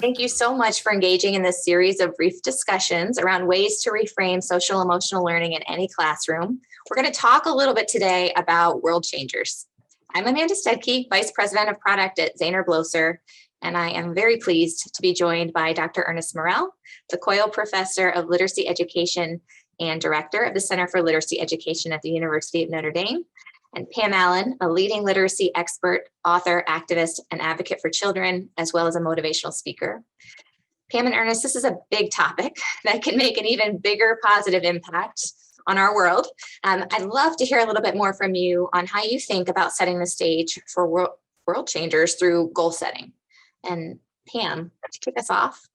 Thank you so much for engaging in this series of brief discussions around ways to reframe social emotional learning in any classroom. We're going to talk a little bit today about world changers. I'm Amanda Stedke, Vice President of Product at Zaner-Bloser, and I am very pleased to be joined by Dr. Ernest Morrell, the Coyle Professor of Literacy Education and Director of the Center for Literacy Education at the University of Notre Dame, and Pam Allyn, a leading literacy expert, author, activist, and advocate for children, as well as a motivational speaker. Pam and Ernest, this is a big topic that can make an even bigger positive impact on our world. I'd love to hear a little bit more from you on how you think about setting the stage for world changers through goal setting. And Pam, to kick us off.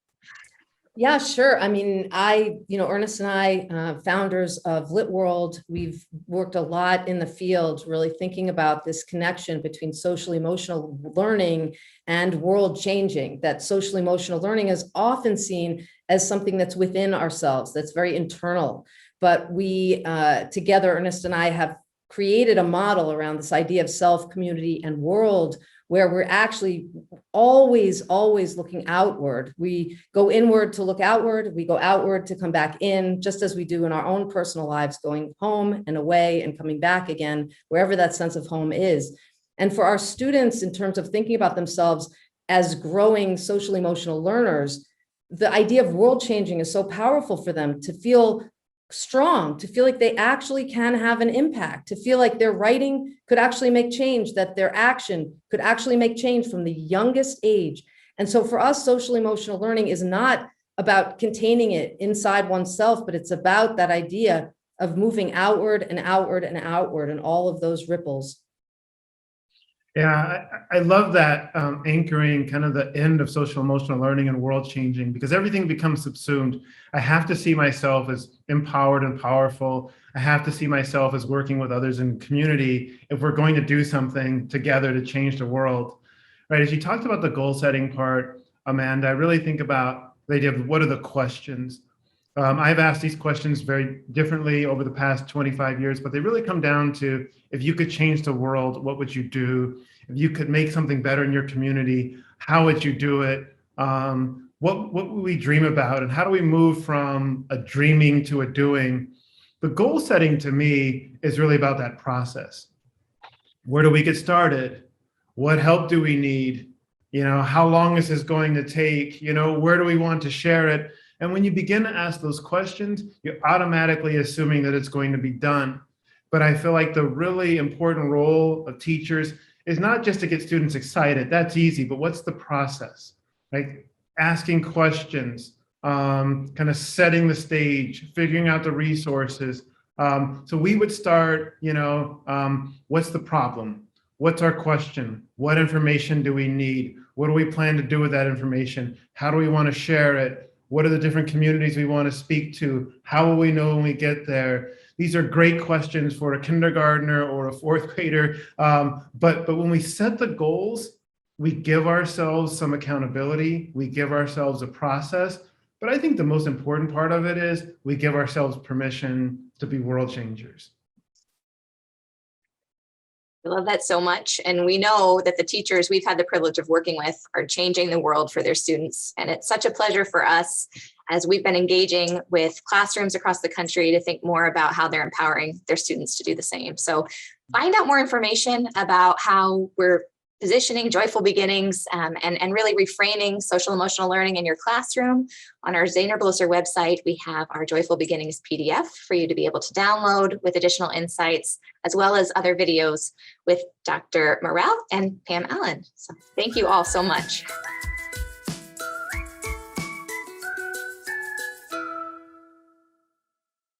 Yeah, sure. I mean, Ernest and I, founders of Lit World, we've worked a lot in the field, really thinking about this connection between social emotional learning and world changing. That social emotional learning is often seen as something that's within ourselves, that's very internal. But we, together, Ernest and I have created a model around this idea of self, community, and world, where we're actually always looking outward. We go inward to look outward, we go outward to come back in, just as we do in our own personal lives, going home and away and coming back again, wherever that sense of home is. And for our students, in terms of thinking about themselves as growing social emotional learners, the idea of world changing is so powerful for them to feel strong, to feel like they actually can have an impact, to feel like their writing could actually make change, that their action could actually make change from the youngest age. And so for us, social emotional learning is not about containing it inside oneself, but it's about that idea of moving outward and outward and outward and all of those ripples. Yeah, I love that anchoring kind of the end of social emotional learning and world changing, because everything becomes subsumed. I have to see myself as empowered and powerful. I have to see myself as working with others in community if we're going to do something together to change the world, right? As you talked about the goal setting part, Amanda, I really think about the idea of what are the questions. I've asked these questions very differently over the past 25 years, but they really come down to, if you could change the world, what would you do? If you could make something better in your community, how would you do it? What would we dream about? And how do we move from a dreaming to a doing? The goal setting to me is really about that process. Where do we get started? What help do we need? How long is this going to take? Where do we want to share it? And when you begin to ask those questions, you're automatically assuming that it's going to be done. But I feel like the really important role of teachers is not just to get students excited. That's easy, but what's the process, right? Asking questions, kind of setting the stage, figuring out the resources. So we would start, what's the problem? What's our question? What information do we need? What do we plan to do with that information? How do we want to share it? What are the different communities we want to speak to? How will we know when we get there? These are great questions for a kindergartner or a fourth grader. But when we set the goals, we give ourselves some accountability. We give ourselves a process. But I think the most important part of it is we give ourselves permission to be world changers. I love that so much. And we know that the teachers we've had the privilege of working with are changing the world for their students. And it's such a pleasure for us, as we've been engaging with classrooms across the country, to think more about how they're empowering their students to do the same. So find out more information about how we're positioning joyful beginnings and really reframing social emotional learning in your classroom. On our Zaner-Bloser website, we have our Joyful Beginnings PDF for you to be able to download with additional insights, as well as other videos with Dr. Morrell and Pam Allyn. So thank you all so much.